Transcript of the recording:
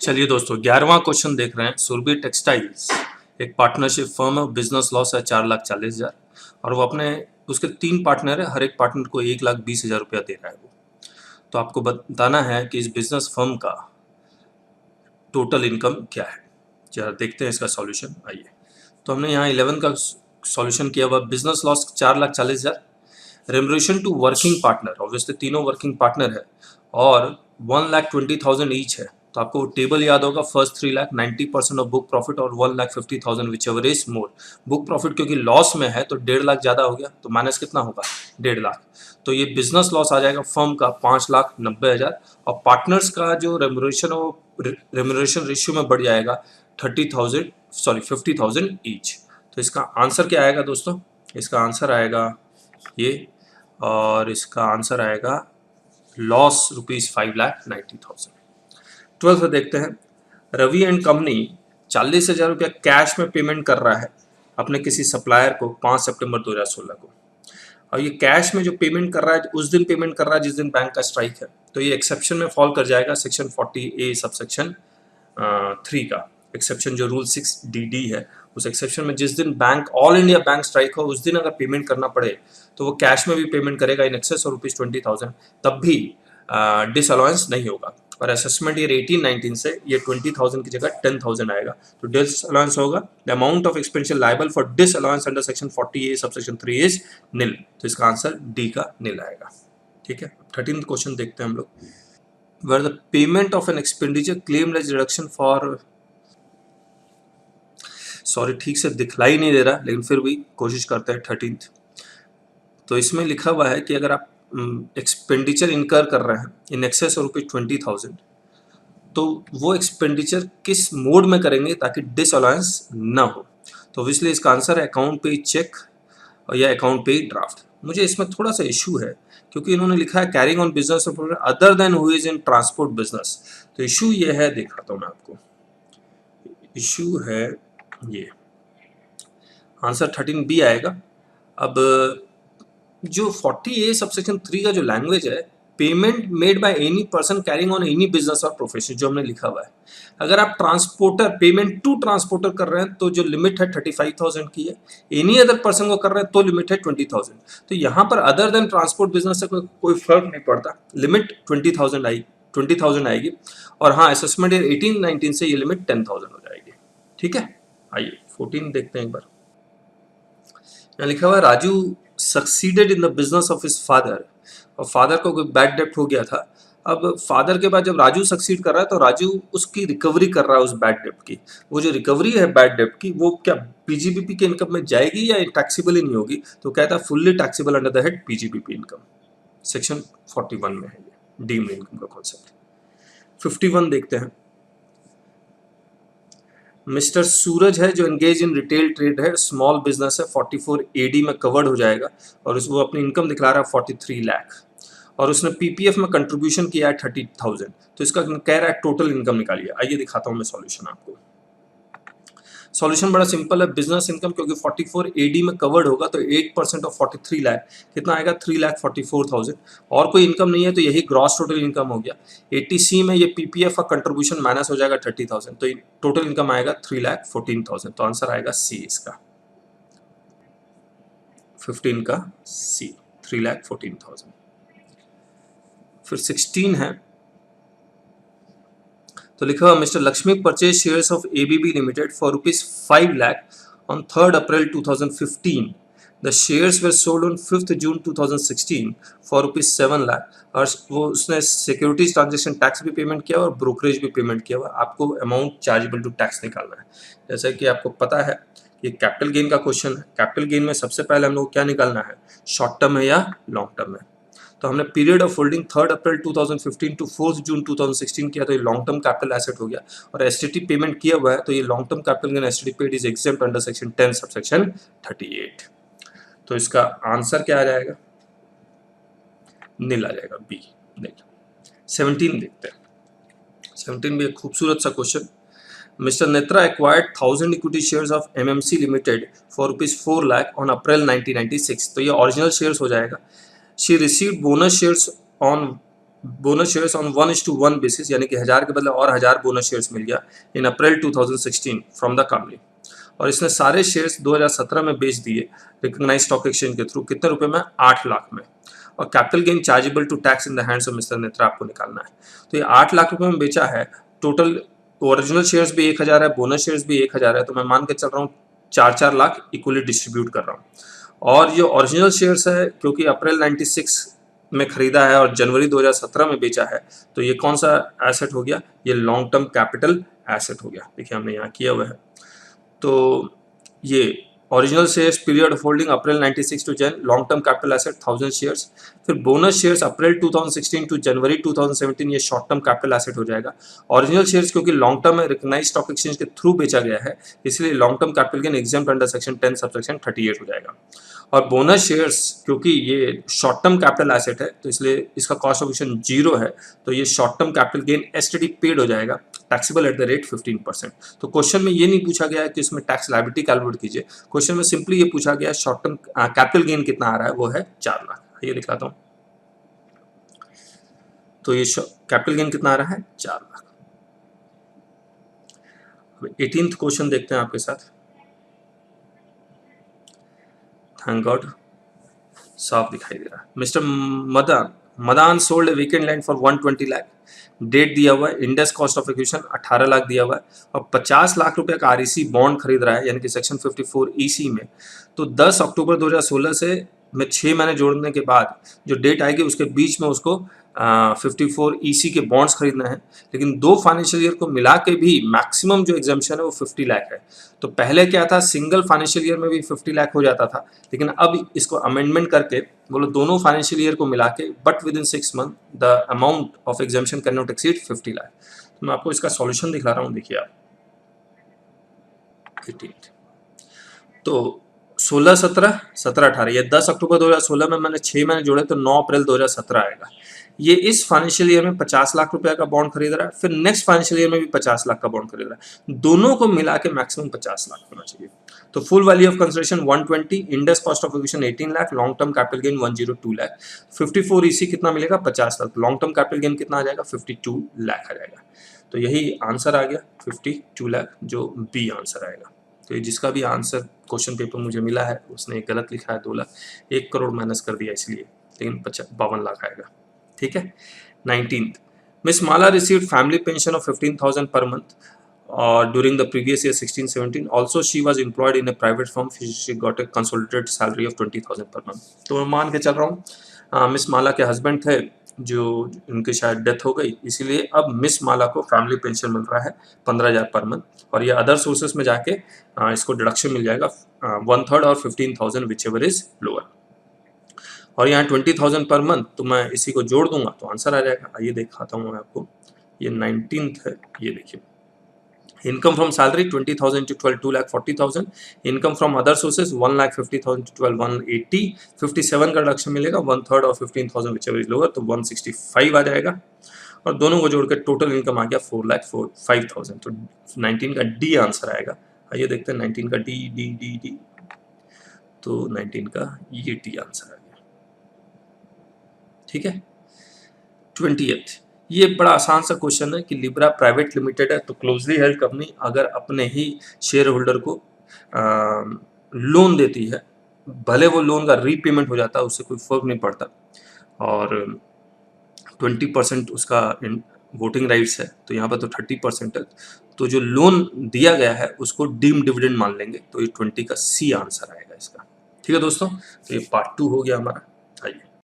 चलिए दोस्तों 11वां क्वेश्चन देख रहे हैं। सुरभि टेक्सटाइल्स एक पार्टनरशिप फर्म है, बिजनेस लॉस है 4,40,000 और वो अपने उसके 3 पार्टनर है, हर एक पार्टनर को 1,20,000 रुपया दे रहा है वो। तो आपको बताना है कि इस बिजनेस फर्म का टोटल इनकम क्या है। जरा देखते हैं इसका सॉल्यूशन। आइए, तो हमने यहाँ 11 का सॉल्यूशन किया हुआ। Business loss 4,40,000, remuneration to working partner, obviously तीनों वर्किंग पार्टनर है, और 1,20,000 ईच है। तो आपको टेबल याद होगा, first 3 lakh 90% of book profit और 1,50,000 which ever is more. Book profit क्योंकि लॉस में है तो 1.5 लाख ज़्यादा हो गया, तो माइनस कितना होगा 1.5 लाख। तो ये बिजनेस लॉस आ जाएगा फर्म का 5,90,000, और पार्टनर्स का जो रेमुनरेशन है वो रेमुनरेशन रेशियो में बढ़ जाएगा 50,000 ईच। तो इसका आंसर क्या आएगा दोस्तों? इसका आंसर आएगा ये, और इसका आंसर आएगा लॉस ₹5,90,000। 12th में देखते हैं। रवि एंड कंपनी 40,000 रुपया कैश में पेमेंट कर रहा है अपने किसी सप्लायर को 5 सितंबर 2016 को, और ये कैश में जो पेमेंट कर रहा है उस दिन पेमेंट कर रहा है जिस दिन बैंक का स्ट्राइक है। तो ये एक्सेप्शन में फॉल कर जाएगा, सेक्शन 40A सबसेक्शन 3 का एक्सेप्शन, जो रूल 6DD है उस एक्सेप्शन में जिस दिन bank all India bank strike हो उस दिन अगर पेमेंट करना पड़े तो वो कैश में भी पेमेंट करेगा इन एक्सेस ऑफ ₹20,000, तब भी डिसअलाउंस नहीं होगा। और असेसमेंट ईयर 18-19 से ये 20,000 की जगह 10,000 आएगा, तो डिसअलाउंस होगा। The amount of expenditure liable for disallowance under section 40A subsection 3 is nil. तो इसका आंसर डी का नील आएगा। ठीक है, 13th क्वेश्चन देखते हैं हम लोग। Where the payment of an expenditure claimed as deduction for, sorry ठीक से दिखलाई नहीं दे रहा लेकिन फिर भी कोशिश करते हैं 13th। तो इसमें लिखा हुआ है कि अगर आप एक्सपेंडिचर इनकर कर रहे हैं इन एक्सेस ऑफ ₹20,000, तो वो एक्सपेंडिचर किस मोड में करेंगे ताकि डिसअलाउंस ना हो। तो इसलिए इसका आंसर है अकाउंट पे चेक या अकाउंट पे ड्राफ्ट। मुझे इसमें थोड़ा सा इशू है क्योंकि इन्होंने लिखा है carrying on business other than who is in transport business. तो इशू ये है, दिखाता हूँ मैं आपको। इशू है ये, आंसर 13B आएगा। अब जो 40A सबसेक्शन 3 का जो लैंग्वेज है, payment made by any person carrying on any business और प्रोफेशन, जो हमने लिखा हुआ है। अगर आप ट्रांसपोर्टर पेमेंट टू ट्रांसपोर्टर कर रहे हैं तो जो लिमिट है 35,000 की है, एनी अदर पर्सन को कर रहे हैं तो लिमिट है 20,000। तो यहाँ पर अदर देन ट्रांसपोर्ट बिजनेस से कोई फर्क नहीं पड़ता, लिमिट 20,000 आएगी। और हाँ, असेसमेंट ईयर 18-19 से ये लिमिट 10,000 हो जाएगी। ठीक है, आइए 14 देखते हैं एक बार। यहाँ लिखा हुआ है Raju succeeded in the business of his father, और फादर को कोई बैड डेप्ट हो गया था। अब फादर के बाद जब राजू सक्सीड कर रहा है तो राजू उसकी रिकवरी कर रहा है उस बैड डेप्ट की। वो जो रिकवरी है बैड डेप्ट की वो क्या पीजीबीपी के इनकम में जाएगी या टैक्सेबल ही नहीं होगी? तो कहता है fully taxable under the head PGBP income, section 41 में है ये डीम्ड इनकम का कॉन्सेप्ट। 51 देखते हैं। मिस्टर सूरज है जो एंगेज इन रिटेल ट्रेड है, स्मॉल बिजनेस है, 44AD में कवर्ड हो जाएगा, और वो अपनी इनकम दिखला रहा है 43 लाख, और उसने पीपीएफ में कंट्रीब्यूशन किया है 30,000। तो इसका कह रहा है टोटल इनकम निकालिए। आइए दिखाता हूँ मैं सॉल्यूशन आपको। सॉल्यूशन बड़ा सिंपल है। बिजनेस इनकम क्योंकि 44AD में कवर्ड होगा तो 8% ऑफ 43 लाख कितना आएगा? 3,44,000। और कोई इनकम नहीं है तो यही ग्रॉस टोटल इनकम हो गया। 80C में ये पीपीएफ का कंट्रीब्यूशन माइनस हो जाएगा 30,000, तो टोटल इनकम आएगा 3,14,000। तो आंसर आएगा सी इसका, 15 का सी, 3,14,000। फिर 16 है, तो लिखा हुआ mister Lakshmi purchase shares of ABB limited for ₹5 lakh on 3 April 2015। The shares were sold on 5 June 2016 for ₹7 lakh, और वो उसने सिक्योरिटीज ट्रांजेक्शन टैक्स भी पेमेंट किया और ब्रोकरेज भी पेमेंट किया हुआ। आपको अमाउंट चार्जेबल टू टैक्स निकालना है। जैसे कि आपको पता है ये कैपिटल गेन का क्वेश्चन है। कैपिटल गेन में सबसे पहले हम लोग क्या निकालना है, शॉर्ट टर्म है या लॉन्ग टर्म है। तो हमने period of holding 3 April 2015 to 4 June 2016 किया, तो ये लॉन्ग टर्म कैपिटल एसेट हो गया। और एसटीटी पेमेंट किया हुआ है तो ये long term capital gain STT paid is exempt under section 10 subsection 38। तो इसका आंसर क्या आ जाएगा? नील आ जाएगा, बी। देखिए 17 देखते हैं। 17 भी एक खूबसूरत सा question. Mister Netra acquired 1000 equity shares of MMC limited for ₹4 lakh on April 1996। तो ये ओरिजिनल शेयर्स हो जाएगा। She received bonus shares on bonus shares on 1:1 basis, यानी कि 1000 के बदले और 1000 बोनस शेयर्स मिल गया in April 2016 from the company. और इसने सारे शेयर्स 2017 में बेच दिए रिकॉग्नाइज स्टॉक एक्सचेंज के थ्रू। कितने रुपए में? 8 लाख में। और capital gain chargeable to tax in the hands of mister Netra आपको निकालना है। तो ये 8 लाख रुपए में बेचा है। टोटल ओरिजिनल शेयर्स भी 1000 है, बोनस शेयर्स भी 1000 है, तो मैं मान के चल रहा हूँ 4-4 लाख इक्वली डिस्ट्रीब्यूट कर रहा हूँ। और जो ओरिजिनल शेयर्स है, क्योंकि अप्रैल 96 में खरीदा है और जनवरी 2017 में बेचा है, तो ये कौन सा एसेट हो गया? ये लॉन्ग टर्म कैपिटल एसेट हो गया। देखिए हमने यहाँ किया हुआ है। तो ये original shares period of holding April 96 to Jan, long term capital asset 1000 shares. फिर bonus shares April 2016 to January 2017, ये शॉर्ट टर्म कैपिटल एसेट हो जाएगा। ओरिजिनल शेयर्स क्योंकि लॉन्ग टर्म में रिकॉग्नाइज स्टॉक एक्सचेंज के थ्रू बेचा गया है, इसलिए long term capital gain exempt under section 10 subsection 38 हो जाएगा। और बोनस शेयर्स क्योंकि ये शॉर्ट टर्म कैपिटल एसेट है, तो इसलिए इसका कॉस्ट ऑफ एक्शन 0 है, तो ये short term capital gain STD paid हो जाएगा, टैक्सेबल एट द रेट 15%। तो क्वेश्चन में ये नहीं पूछा गया है कि इसमें टैक्स लायबिलिटी कैलकुलेट कीजिए, क्वेश्चन में सिंपली ये पूछा गया है शॉर्ट टर्म कैपिटल गेन कितना आ रहा है, वो है 4 लाख। ये दिखाता हूँ। तो ये कैपिटल गेन कितना आ रहा है? 4 लाख। 18th क्वेश्चन देखते हैं आपके साथ। थैंक गॉड साफ दिखाई दे रहा है। Mister Madan sold vacant land for 120 lakh. Date दिया हुआ है, index cost of acquisition 18 lakh दिया हुआ है, और 50 लाख रुपए का आरईसी बॉन्ड खरीद रहा है, यानी कि सेक्शन 54 ईसी में। तो 10 अक्टूबर 2016 से में 6 महीने जोड़ने के बाद जो डेट आएगी उसके बीच में उसको 54 ईसी के बॉन्ड्स खरीदना है। लेकिन 2 फाइनेंशियल ईयर को मिला के भी मैक्सिमम जो एग्जाम्पशन है वो 50 लाख है। तो पहले क्या था, सिंगल फाइनेंशियल ईयर में भी 50 लाख हो जाता था, लेकिन अब इसको अमेंडमेंट करके बोलो दोनों फाइनेंशियल ईयर को मिला के, but with in 6 month the amount of exemption can not exceed 50 lakh. तो मैं आपको इसका सॉल्यूशन दिखा रहा हूँ, देखिए आप। 18 तो 16, 17, 17, 18, ये 10 अक्टूबर 2016 में मैंने 6 महीने जोड़े, तो 9 अप्रैल 2017 आएगा। ये इस फाइनेंशियल ईयर में 50 लाख रुपए का बॉन्ड खरीद रहा है, फिर नेक्स्ट फाइनेंशियल ईयर में भी 50 लाख का बॉन्ड खरीद रहा है, दोनों को मिला के मैक्सिमम 50 लाख होना चाहिए। तो full value of consideration 120, index cost of acquisition 18 lakh, long term capital gain 102 lakh, 54 EC कितना मिलेगा? 50 lakh, long term capital gain कितना आ जाएगा? 52 लाख आ जाएगा। तो यही आंसर आ गया 52 लाख, जो बी आंसर आएगा। तो ये जिसका भी आंसर क्वेश्चन पेपर मुझे मिला है उसने गलत लिखा है 2 लाख, 1 करोड़ माइनस कर दिया इसलिए, लेकिन 52 लाख आएगा। ठीक है। 19th, Miss Mala received family pension of 15,000 per month और during the previous year 16-17 also she was employed in a private firm, she got a consolidated salary of 20,000 per month. तो मैं मान के चल रहा हूँ मिस माला के हस्बैंड थे जो उनकी शायद डेथ हो गई, इसीलिए अब मिस माला को फैमिली पेंशन मिल रहा है 15,000 पर मंथ, और ये अदर सोर्सेस में जाके इसको डिडक्शन मिल जाएगा 1/3 और 15,000 विच एवर इज लोअर। और यहाँ 20,000 पर मंथ, तो मैं इसी को जोड़ दूंगा तो आंसर आ जाएगा। आइए दिखाता हूँ मैं आपको। ये 19th है, ये देखिए। Income from salary 20,000 to 12 2,40,000, income from other sources 1,50,000 to 12 180, 57 का रिडक्शन मिलेगा 1/3 और 15,000 विच एवर इज लोअर, तो 165 आ जाएगा। और दोनों को जोड़ के टोटल इनकम आ गया 4,05,000, तो 19 का डी आंसर आएगा। आइए देखते हैं 19 का डी डी डी डी, तो 19 का ये डी आंसर आ गया। ठीक है। 20th, ये बड़ा आसान सा क्वेश्चन है कि लिब्रा प्राइवेट लिमिटेड है, तो क्लोजली हेल्ड कंपनी अगर अपने ही शेयर होल्डर को लोन देती है, भले वो लोन का रीपेमेंट हो जाता है उससे कोई फर्क नहीं पड़ता, और 20% उसका वोटिंग राइट्स है, तो यहाँ पर तो 30% है, तो जो लोन दिया गया है उसको डीम डिविडेंड मान लेंगे, तो ये 20 का सी आंसर आएगा इसका। ठीक है दोस्तों, तो ये पार्ट 2 हो गया हमारा। आइए।